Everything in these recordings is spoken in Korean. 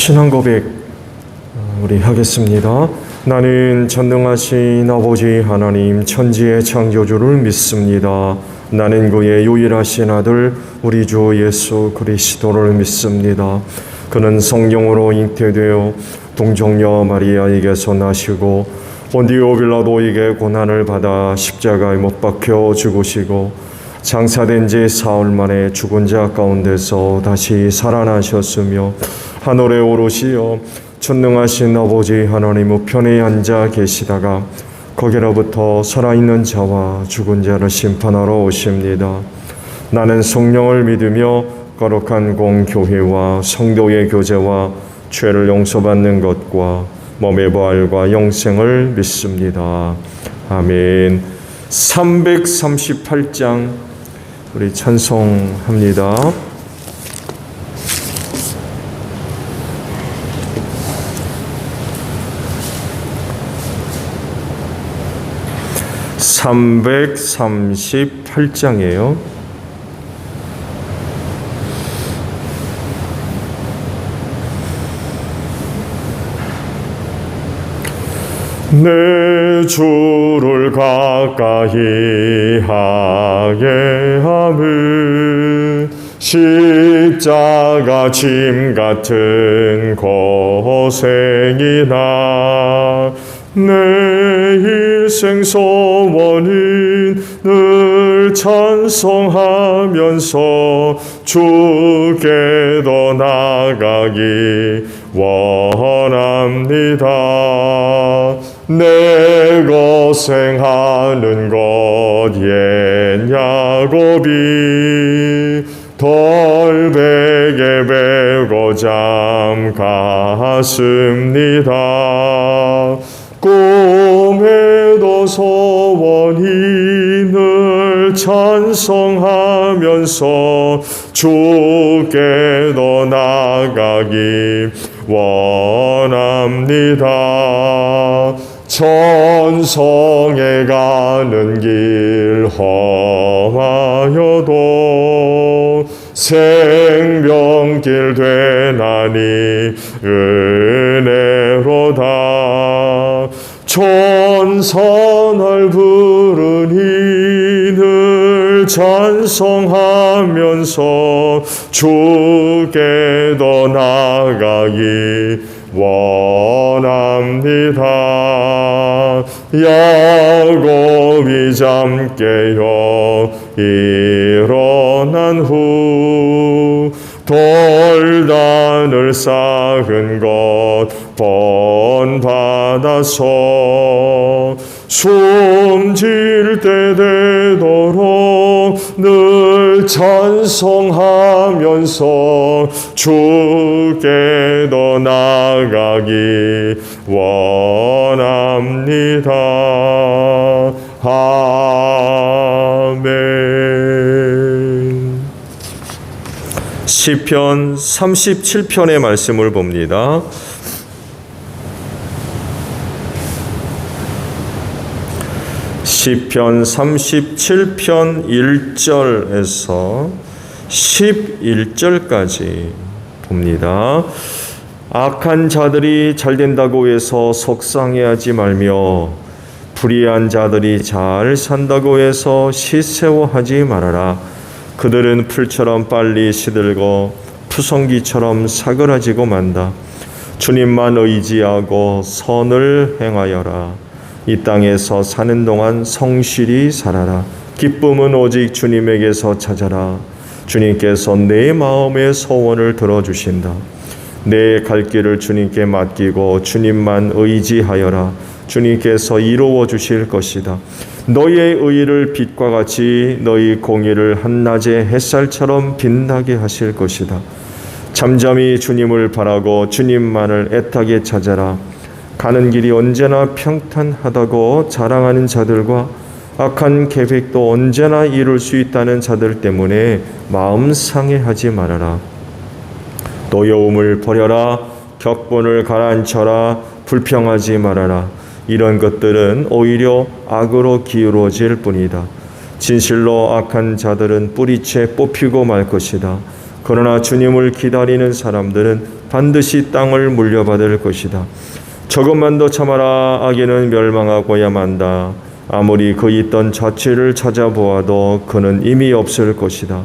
신앙 고백 우리 하겠습니다. 나는 전능하신 아버지 하나님 천지의 창조주를 믿습니다. 나는 그의 유일하신 아들 우리 주 예수 그리스도를 믿습니다. 그는 성령으로 잉태되어 동정녀 마리아에게서 나시고 본디오 빌라도에게 고난을 받아 십자가에 못 박혀 죽으시고 장사된 지 사흘 만에 죽은 자 가운데서 다시 살아나셨으며 하늘에 오르시어 전능하신 아버지 하나님 우편에 앉아 계시다가 거기로부터 살아있는 자와 죽은 자를 심판하러 오십니다. 나는 성령을 믿으며 거룩한 공교회와 성도의 교제와 죄를 용서받는 것과 몸의 부활과 영생을 믿습니다. 아멘. 338장 우리 찬송합니다. (338장이에요) 내 주를 가까이 하게 함은 십자가 짐 같은 고생이나 내 일생 소원은 늘 찬송하면서 주께로 나가기 원합니다. 내 고생하는 것 옛 야곱이 돌베개 베고 잠갔습니다. 꿈에도 소원이 늘 찬송하면서 주께로 나가기 원합니다. 천성에 가는 길 험하여도 생명길 되나니 은혜로다. 천사날 부르니 늘 찬송하면서 주께로 나가기 원합니다. 야곱이 잠 깨어 일어난 후 돌단을 쌓은 것 본받아서 숨질 때 되도록 늘 찬송하면서 주께로 나가기 원합니다. 아멘. 시편 37편의 말씀을 봅니다. 시편 37편 1절에서 11절까지 봅니다. 악한 자들이 잘된다고 해서 속상해하지 말며 불의한 자들이 잘 산다고 해서 시새워하지 말아라. 그들은 풀처럼 빨리 시들고 푸성기처럼 사그라지고 만다. 주님만 의지하고 선을 행하여라. 이 땅에서 사는 동안 성실히 살아라. 기쁨은 오직 주님에게서 찾아라. 주님께서 내 마음의 소원을 들어주신다. 내 갈 길을 주님께 맡기고 주님만 의지하여라. 주님께서 이루어 주실 것이다. 너의 의를 빛과 같이 너희 공의를 한낮의 햇살처럼 빛나게 하실 것이다. 잠잠히 주님을 바라고 주님만을 애타게 찾아라. 가는 길이 언제나 평탄하다고 자랑하는 자들과 악한 계획도 언제나 이룰 수 있다는 자들 때문에 마음 상해하지 말아라. 노여움을 버려라. 격분을 가라앉혀라. 불평하지 말아라. 이런 것들은 오히려 악으로 기울어질 뿐이다. 진실로 악한 자들은 뿌리채 뽑히고 말 것이다. 그러나 주님을 기다리는 사람들은 반드시 땅을 물려받을 것이다. 조금만 더 참아라. 악인은 멸망하고야 만다. 아무리 그 있던 자취를 찾아보아도 그는 이미 없을 것이다.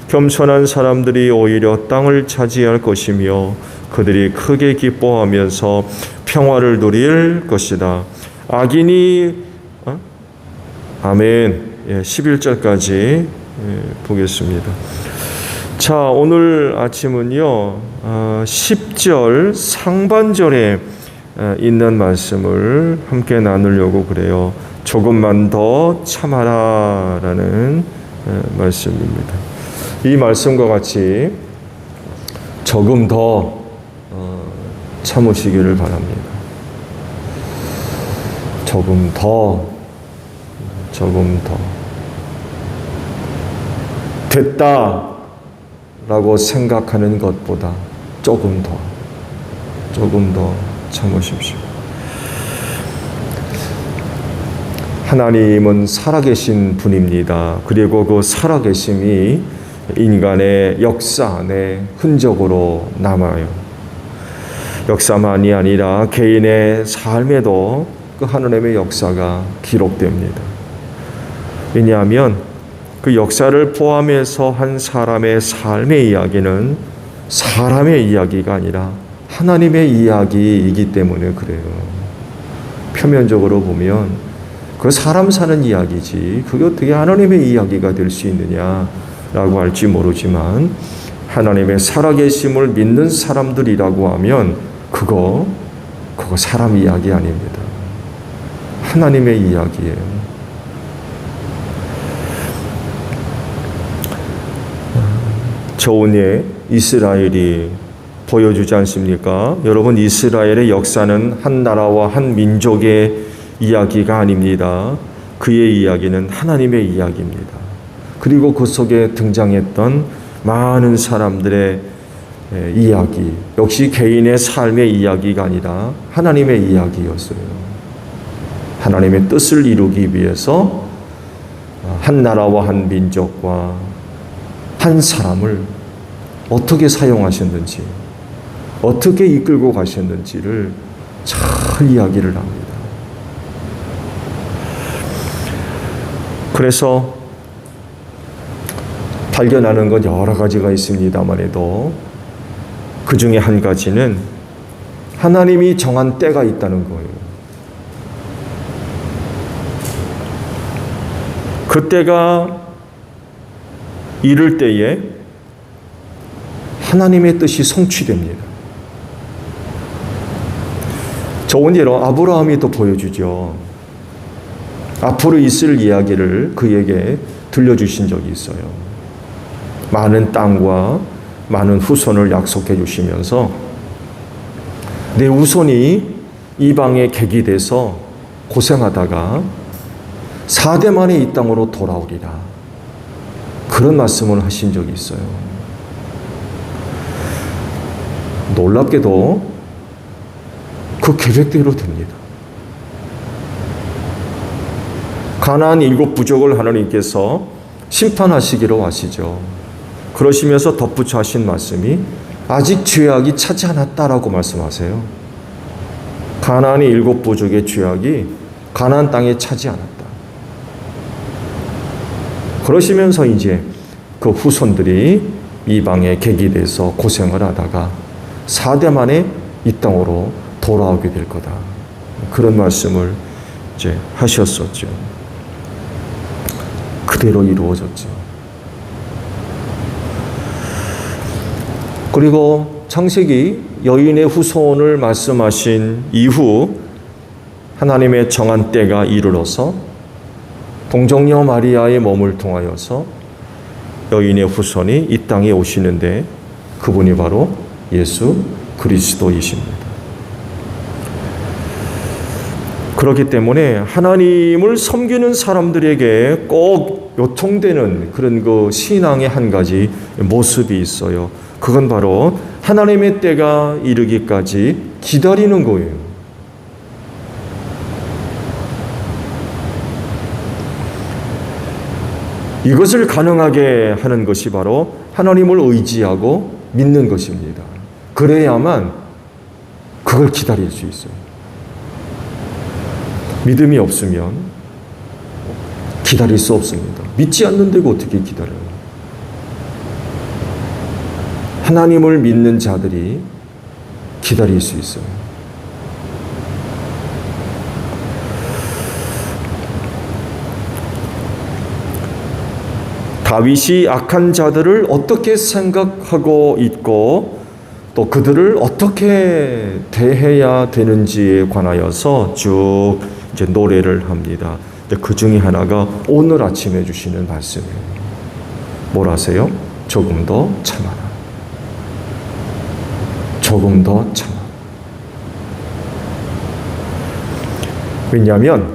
겸손한 사람들이 오히려 땅을 차지할 것이며 그들이 크게 기뻐하면서 평화를 누릴 것이다. 악인이 아멘. 11절까지 보겠습니다. 자, 오늘 아침은요 10절 상반절에 있는 말씀을 함께 나누려고 그래요. 조금만 더 참아라 라는 말씀입니다. 이 말씀과 같이 조금 더 참으시기를 바랍니다. 조금 더 됐다 라고 생각하는 것보다 조금 더 참으십시오. 하나님은 살아계신 분입니다. 그리고 그 살아계심이 인간의 역사 안에 흔적으로 남아요. 역사만이 아니라 개인의 삶에도 그 하나님의 역사가 기록됩니다. 왜냐하면 그 역사를 포함해서 한 사람의 삶의 이야기는 사람의 이야기가 아니라 하나님의 이야기이기 때문에 그래요. 표면적으로 보면 그 사람 사는 이야기지 그게 어떻게 하나님의 이야기가 될 수 있느냐라고 할지 모르지만 하나님의 살아계심을 믿는 사람들이라고 하면 그거 사람 이야기 아닙니다. 하나님의 이야기예요. 저온에 이스라엘이 보여주지 않습니까? 여러분, 이스라엘의 역사는 한 나라와 한 민족의 이야기가 아닙니다. 그의 이야기는 하나님의 이야기입니다. 그리고 그 속에 등장했던 많은 사람들의 이야기, 역시 개인의 삶의 이야기가 아니라 하나님의 이야기였어요. 하나님의 뜻을 이루기 위해서 한 나라와 한 민족과 한 사람을 어떻게 사용하셨는지, 어떻게 이끌고 가셨는지를 잘 이야기를 합니다. 그래서 발견하는 건 여러 가지가 있습니다만 해도 그 중에 한 가지는 하나님이 정한 때가 있다는 거예요. 그 때가 이를 때에 하나님의 뜻이 성취됩니다. 좋은 예로 아브라함이 또 보여주죠. 앞으로 있을 이야기를 그에게 들려주신 적이 있어요. 많은 땅과 많은 후손을 약속해 주시면서 내 후손이 이방의 객이 돼서 고생하다가 4대 만에 이 땅으로 돌아오리라. 그런 말씀을 하신 적이 있어요. 놀랍게도 그 계획대로 됩니다. 가나안 7 부족을 하나님께서 심판하시기로 하시죠. 그러시면서 덧붙여 하신 말씀이 아직 죄악이 차지 않았다라고 말씀하세요. 가나안의 7 부족의 죄악이 가나안 땅에 차지 않았다. 그러시면서 이제 그 후손들이 이방의 객이 돼서 고생을 하다가 4대 만에 이 땅으로 돌아오게 될 거다. 그런 말씀을 이제 하셨었죠. 그대로 이루어졌죠. 그리고 창세기 여인의 후손을 말씀하신 이후 하나님의 정한 때가 이르러서 동정녀 마리아의 몸을 통하여서 여인의 후손이 이 땅에 오시는데 그분이 바로 예수 그리스도이십니다. 그렇기 때문에 하나님을 섬기는 사람들에게 꼭 요통되는 그런 그 신앙의 한 가지 모습이 있어요. 그건 바로 하나님의 때가 이르기까지 기다리는 거예요. 이것을 가능하게 하는 것이 바로 하나님을 의지하고 믿는 것입니다. 그래야만 그걸 기다릴 수 있어요. 믿음이 없으면 기다릴 수 없습니다. 믿지 않는데 어떻게 기다려요? 하나님을 믿는 자들이 기다릴 수 있어요. 다윗이 악한 자들을 어떻게 생각하고 있고 또 그들을 어떻게 대해야 되는지에 관하여서 쭉 이제 노래를 합니다. 그 중에 하나가 오늘 아침에 주시는 말씀이에요. 뭐라세요? 조금 더 참아라. 조금 더 참아. 왜냐하면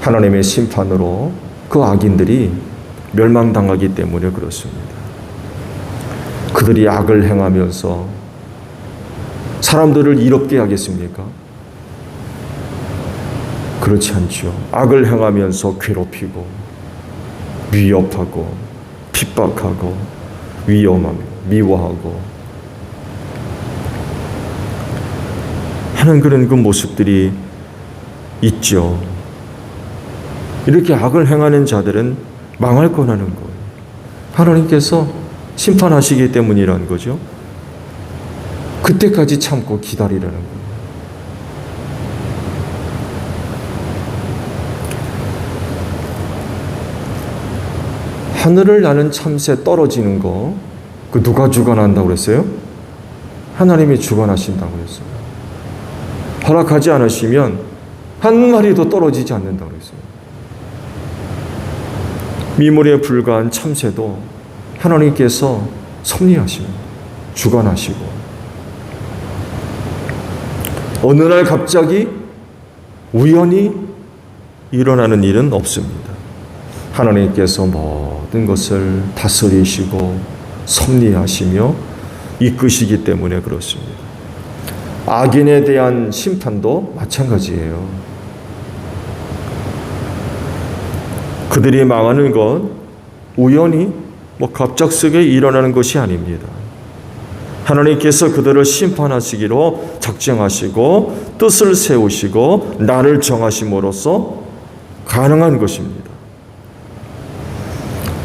하나님의 심판으로 그 악인들이 멸망당하기 때문에 그렇습니다. 그들이 악을 행하면서 사람들을 이롭게 하겠습니까? 그렇지 않죠. 악을 행하면서 괴롭히고 위협하고 핍박하고 위험하며 미워하고 하는 그런 그 모습들이 있죠. 이렇게 악을 행하는 자들은 망할 거라는 거예요. 하나님께서 심판하시기 때문이라는 거죠. 그때까지 참고 기다리라는 거예요. 하늘을 나는 참새 떨어지는 거, 그 누가 주관한다고 그랬어요? 하나님이 주관하신다고 그랬어요. 허락하지 않으시면 한 마리도 떨어지지 않는다고 그랬어요. 미물에 불과한 참새도 하나님께서 섭리하시고 주관하시고 어느 날 갑자기 우연히 일어나는 일은 없습니다. 하나님께서 모든 것을 다스리시고 섭리하시며 이끄시기 때문에 그렇습니다. 악인에 대한 심판도 마찬가지예요. 그들이 망하는 건 우연히 갑작스레 일어나는 것이 아닙니다. 하나님께서 그들을 심판하시기로 작정하시고 뜻을 세우시고 날을 정하심으로써 가능한 것입니다.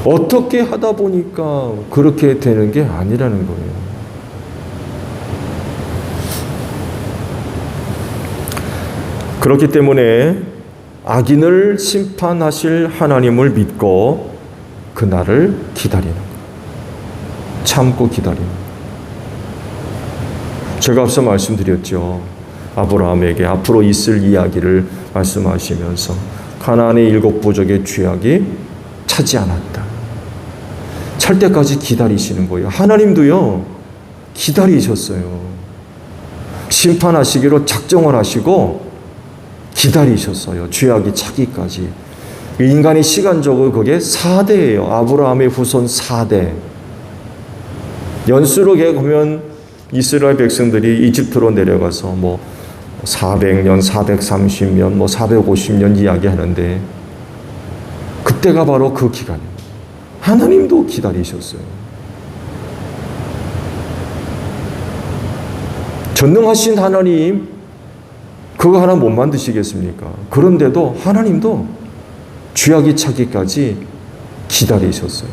어떻게 하다 보니까 그렇게 되는 게 아니라는 거예요. 그렇기 때문에 악인을 심판하실 하나님을 믿고 그 날을 기다리는 거예요. 참고 기다리는 거예요. 제가 앞서 말씀드렸죠. 아브라함에게 앞으로 있을 이야기를 말씀하시면서 가나안의 7 부족의 죄악이 차지 않았다. 찰 때까지 기다리시는 거예요. 하나님도요, 기다리셨어요. 심판하시기로 작정을 하시고 기다리셨어요. 죄악이 차기까지. 인간이 시간적으로 그게 4대예요. 아브라함의 후손 4대. 연수로 보면 이스라엘 백성들이 이집트로 내려가서 400년, 430년, 450년 이야기하는데 그때가 바로 그 기간입니다. 하나님도 기다리셨어요. 전능하신 하나님, 그거 하나 못 만드시겠습니까? 그런데도 하나님도 죄악이 차기까지 기다리셨어요.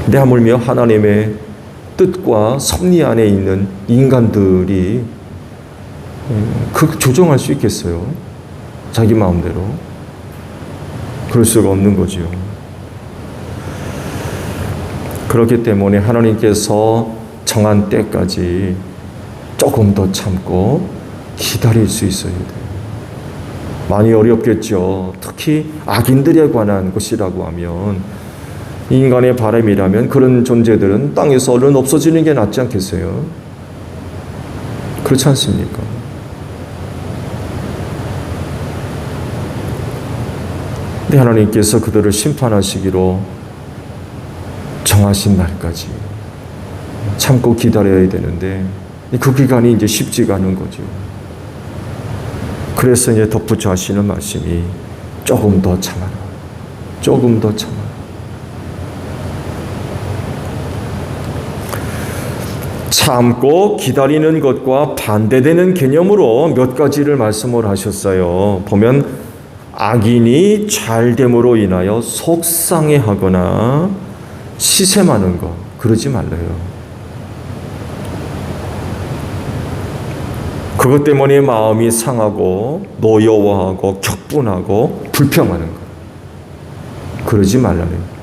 근데 하물며 하나님의 뜻과 섭리 안에 있는 인간들이 그 조정할 수 있겠어요? 자기 마음대로. 그럴 수가 없는 거지요. 그렇기 때문에 하나님께서 정한 때까지 조금 더 참고 기다릴 수 있어야 돼요. 많이 어렵겠죠. 특히 악인들에 관한 것이라고 하면, 인간의 바람이라면 그런 존재들은 땅에서 얼른 없어지는 게 낫지 않겠어요? 그렇지 않습니까? 근데 하나님께서 그들을 심판하시기로 정하신 날까지 참고 기다려야 되는데 그 기간이 이제 쉽지가 않은 거죠. 그래서 이제 덧붙여 하시는 말씀이 조금 더 참아라. 조금 더 참아라. 참고 기다리는 것과 반대되는 개념으로 몇 가지를 말씀을 하셨어요. 보면 악인이 잘됨으로 인하여 속상해하거나 시샘하는 것, 그러지 말래요. 그것 때문에 마음이 상하고 노여워하고 격분하고 불평하는 것, 그러지 말라네요.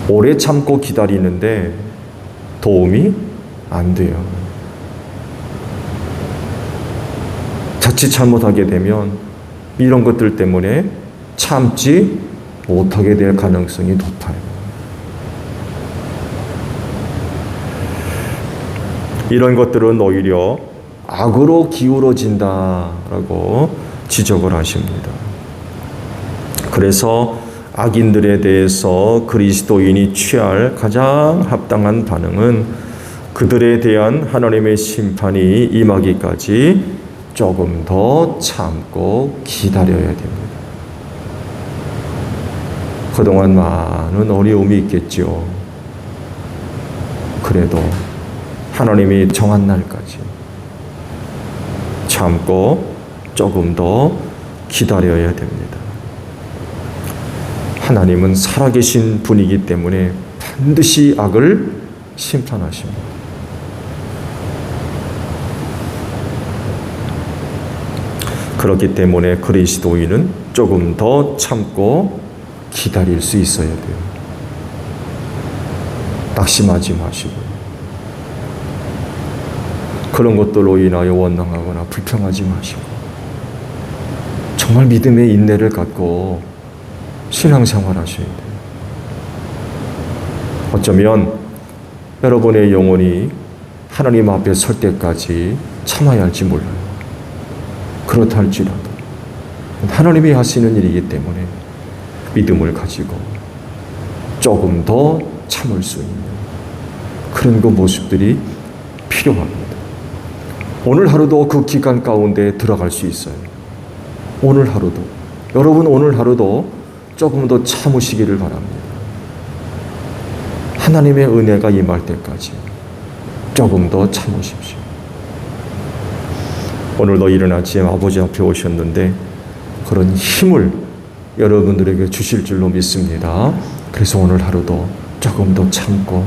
오래 참고 기다리는데 도움이 안 돼요. 자칫 잘못하게 되면 이런 것들 때문에 참지 못하게 될 가능성이 높아요. 이런 것들은 오히려 악으로 기울어진다라고 지적을 하십니다. 그래서 악인들에 대해서 그리스도인이 취할 가장 합당한 반응은 그들에 대한 하나님의 심판이 임하기까지 조금 더 참고 기다려야 됩니다. 그동안 많은 어려움이 있겠죠. 그래도 하나님이 정한 날까지 참고 조금 더 기다려야 됩니다. 하나님은 살아계신 분이기 때문에 반드시 악을 심판하십니다. 그렇기 때문에 그리스도인은 조금 더 참고 기다릴 수 있어야 돼요. 낙심하지 마시고 그런 것들로 인하여 원망하거나 불평하지 마시고 정말 믿음의 인내를 갖고 신앙생활 하셔야 돼요. 어쩌면 여러분의 영혼이 하나님 앞에 설 때까지 참아야 할지 몰라요. 그렇다 할지라도 하나님이 하시는 일이기 때문에 믿음을 가지고 조금 더 참을 수 있는 그런 그 모습들이 필요합니다. 오늘 하루도 그 기간 가운데 들어갈 수 있어요. 오늘 하루도. 여러분 오늘 하루도 조금 더 참으시기를 바랍니다. 하나님의 은혜가 임할 때까지 조금 더 참으십시오. 오늘도 이른 아침 아버지 앞에 오셨는데 그런 힘을 여러분들에게 주실 줄로 믿습니다. 그래서 오늘 하루도 조금 더 참고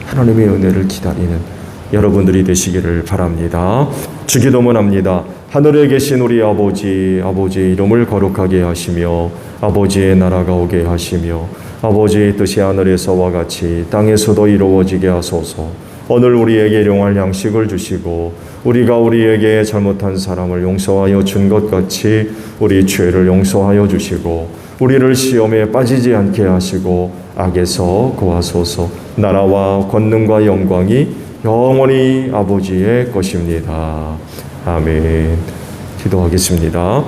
하나님의 은혜를 기다리는 여러분들이 되시기를 바랍니다. 주기도문 합니다. 하늘에 계신 우리 아버지, 아버지의 이름을 거룩하게 하시며 아버지의 나라가 오게 하시며 아버지의 뜻이 하늘에서와 같이 땅에서도 이루어지게 하소서. 오늘 우리에게 일용할 양식을 주시고 우리가 우리에게 잘못한 사람을 용서하여 준 것 같이 우리 죄를 용서하여 주시고 우리를 시험에 빠지지 않게 하시고 악에서 구하소서. 나라와 권능과 영광이 영원히 아버지의 것입니다. 아멘. 기도하겠습니다.